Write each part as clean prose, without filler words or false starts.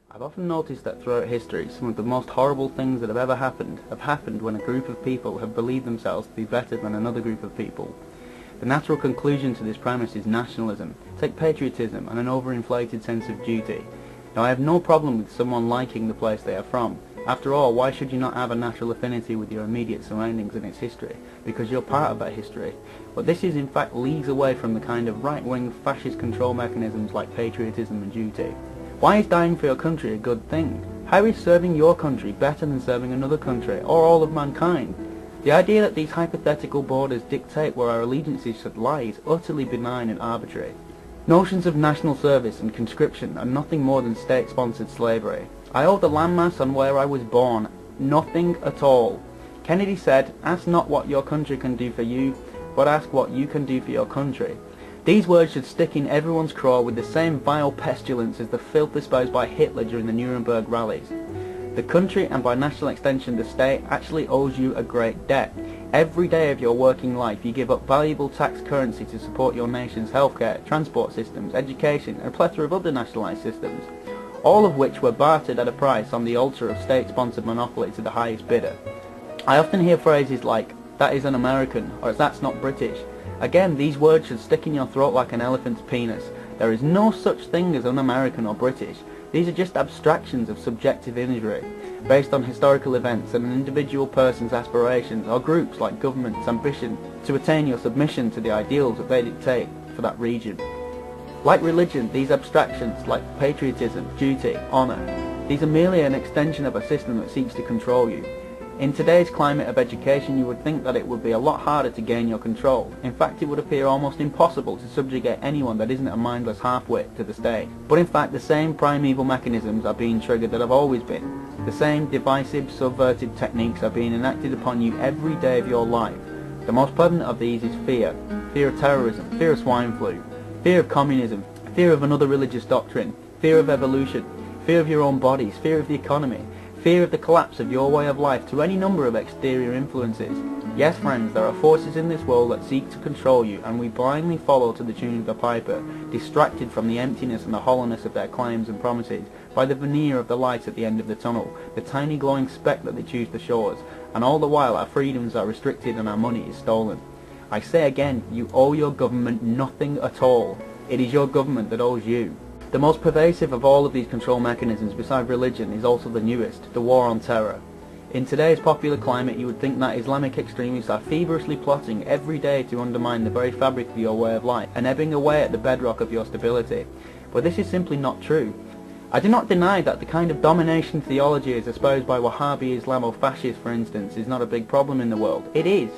I've often noticed that throughout history, some of the most horrible things that have ever happened have happened when a group of people have believed themselves to be better than another group of people. The natural conclusion to this premise is nationalism. Take patriotism and an overinflated sense of duty. Now, I have no problem with someone liking the place they are from. After all, why should you not have a natural affinity with your immediate surroundings and its history? Because you're part of that history. But this is in fact leagues away from the kind of right-wing fascist control mechanisms like patriotism and duty. Why is dying for your country a good thing? How is serving your country better than serving another country, or all of mankind? The idea that these hypothetical borders dictate where our allegiances should lie is utterly benign and arbitrary. Notions of national service and conscription are nothing more than state-sponsored slavery. I owe the landmass on where I was born nothing at all. Kennedy said, "Ask not what your country can do for you, but ask what you can do for your country." These words should stick in everyone's craw with the same vile pestilence as the filth espoused by Hitler during the Nuremberg rallies. The country, and by natural extension the state, actually owes you a great debt. Every day of your working life you give up valuable tax currency to support your nation's healthcare, transport systems, education, and a plethora of other nationalised systems, all of which were bartered at a price on the altar of state-sponsored monopoly to the highest bidder. I often hear phrases like, "that is un-American," or "that's not British." Again, these words should stick in your throat like an elephant's penis. There is no such thing as un-American or British. These are just abstractions of subjective imagery, based on historical events and an individual person's aspirations, or groups like government's ambition to attain your submission to the ideals that they dictate for that region. Like religion, these abstractions, like patriotism, duty, honour, these are merely an extension of a system that seeks to control you. In today's climate of education, you would think that it would be a lot harder to gain your control. In fact, it would appear almost impossible to subjugate anyone that isn't a mindless half-wit to the state. But in fact, the same primeval mechanisms are being triggered that have always been. The same divisive, subverted techniques are being enacted upon you every day of your life. The most prevalent of these is fear. Fear of terrorism, fear of swine flu, fear of communism, fear of another religious doctrine, fear of evolution, fear of your own bodies, fear of the economy, fear of the collapse of your way of life to any number of exterior influences. Yes, friends, there are forces in this world that seek to control you, and we blindly follow to the tune of the piper, distracted from the emptiness and the hollowness of their claims and promises by the veneer of the light at the end of the tunnel, the tiny glowing speck that they choose to show us, and all the while our freedoms are restricted and our money is stolen. I say again, you owe your government nothing at all. It is your government that owes you. The most pervasive of all of these control mechanisms beside religion is also the newest, the war on terror. In today's popular climate, you would think that Islamic extremists are feverishly plotting every day to undermine the very fabric of your way of life and ebbing away at the bedrock of your stability. But this is simply not true. I do not deny that the kind of domination theology as espoused by Wahhabi Islamo-fascists, for instance, is not a big problem in the world. It is.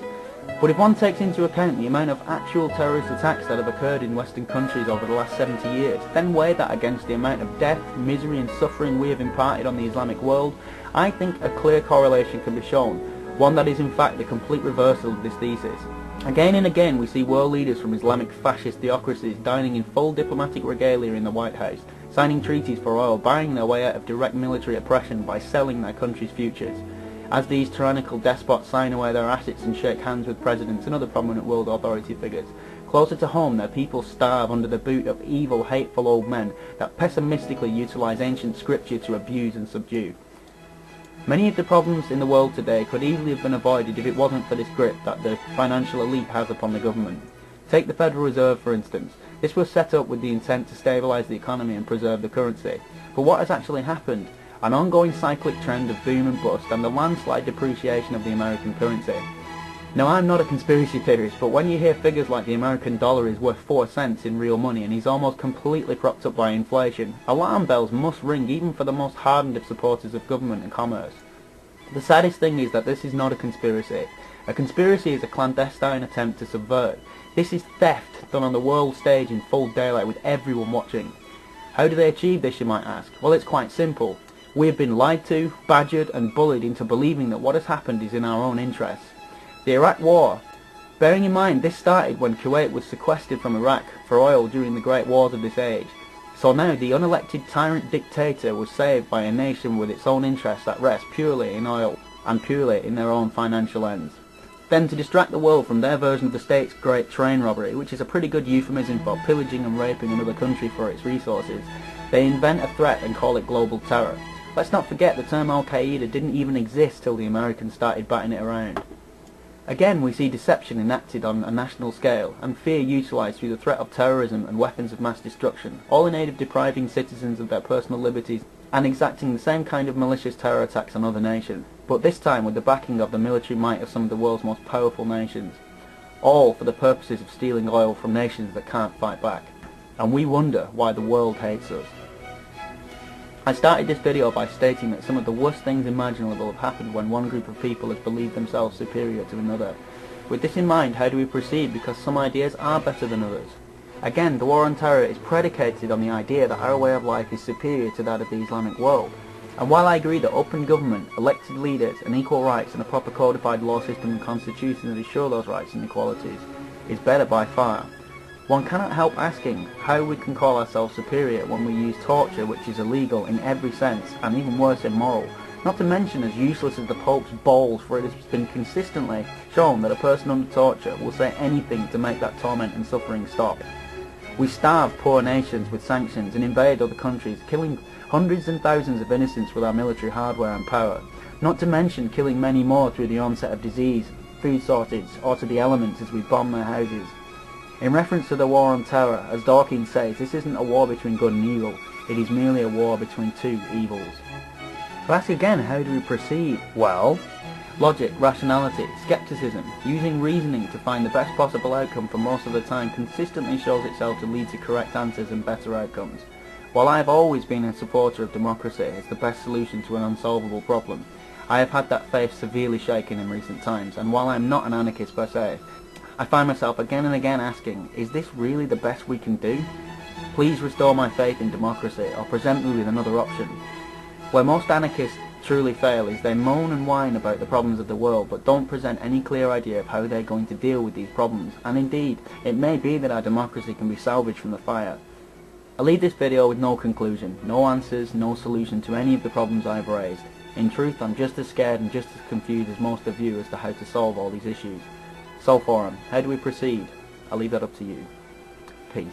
But if one takes into account the amount of actual terrorist attacks that have occurred in Western countries over the last 70 years, then weigh that against the amount of death, misery and suffering we have imparted on the Islamic world, I think a clear correlation can be shown, one that is in fact the complete reversal of this thesis. Again and again we see world leaders from Islamic fascist theocracies dining in full diplomatic regalia in the White House, signing treaties for oil, buying their way out of direct military oppression by selling their country's futures. As these tyrannical despots sign away their assets and shake hands with presidents and other prominent world authority figures, closer to home their people starve under the boot of evil, hateful old men that pessimistically utilize ancient scripture to abuse and subdue. Many of the problems in the world today could easily have been avoided if it wasn't for this grip that the financial elite has upon the government. Take the Federal Reserve for instance. This was set up with the intent to stabilize the economy and preserve the currency. But what has actually happened? An ongoing cyclic trend of boom and bust and the landslide depreciation of the American currency. Now, I'm not a conspiracy theorist, but when you hear figures like the American dollar is worth 4 cents in real money and is almost completely propped up by inflation, alarm bells must ring even for the most hardened of supporters of government and commerce. The saddest thing is that this is not a conspiracy. A conspiracy is a clandestine attempt to subvert. This is theft done on the world stage in full daylight with everyone watching. How do they achieve this, you might ask? Well, it's quite simple. We have been lied to, badgered and bullied into believing that what has happened is in our own interests. The Iraq War. Bearing in mind this started when Kuwait was sequestered from Iraq for oil during the great wars of this age. So now the unelected tyrant dictator was saved by a nation with its own interests that rest purely in oil and purely in their own financial ends. Then to distract the world from their version of the state's great train robbery, which is a pretty good euphemism for pillaging and raping another country for its resources, They invent a threat and call it global terror. Let's not forget the term Al-Qaeda didn't even exist till the Americans started batting it around. Again, we see deception enacted on a national scale, and fear utilised through the threat of terrorism and weapons of mass destruction, all in aid of depriving citizens of their personal liberties and exacting the same kind of malicious terror attacks on other nations, but this time with the backing of the military might of some of the world's most powerful nations, all for the purposes of stealing oil from nations that can't fight back. And we wonder why the world hates us. I started this video by stating that some of the worst things imaginable have happened when one group of people has believed themselves superior to another. With this in mind, how do we proceed, because some ideas are better than others? Again, the war on terror is predicated on the idea that our way of life is superior to that of the Islamic world. And while I agree that open government, elected leaders and equal rights and a proper codified law system and constitution that ensure those rights and equalities is better by far, one cannot help asking how we can call ourselves superior when we use torture, which is illegal in every sense and even worse, immoral. Not to mention as useless as the Pope's balls, for it has been consistently shown that a person under torture will say anything to make that torment and suffering stop. We starve poor nations with sanctions and invade other countries, killing hundreds and thousands of innocents with our military hardware and power. Not to mention killing many more through the onset of disease, food shortage, or to the elements as we bomb their houses. In reference to the war on terror, as Dawkins says, this isn't a war between good and evil, it is merely a war between two evils. To ask again, how do we proceed? Well, logic, rationality, skepticism, using reasoning to find the best possible outcome for most of the time consistently shows itself to lead to correct answers and better outcomes. While I have always been a supporter of democracy as the best solution to an unsolvable problem, I have had that faith severely shaken in recent times, and while I am not an anarchist per se, I find myself again and again asking, is this really the best we can do? Please restore my faith in democracy, or present me with another option. Where most anarchists truly fail is they moan and whine about the problems of the world, but don't present any clear idea of how they're going to deal with these problems, and indeed, it may be that our democracy can be salvaged from the fire. I leave this video with no conclusion, no answers, no solution to any of the problems I've raised. In truth, I'm just as scared and just as confused as most of you as to how to solve all these issues. So Forum, how do we proceed? I'll leave that up to you. Peace.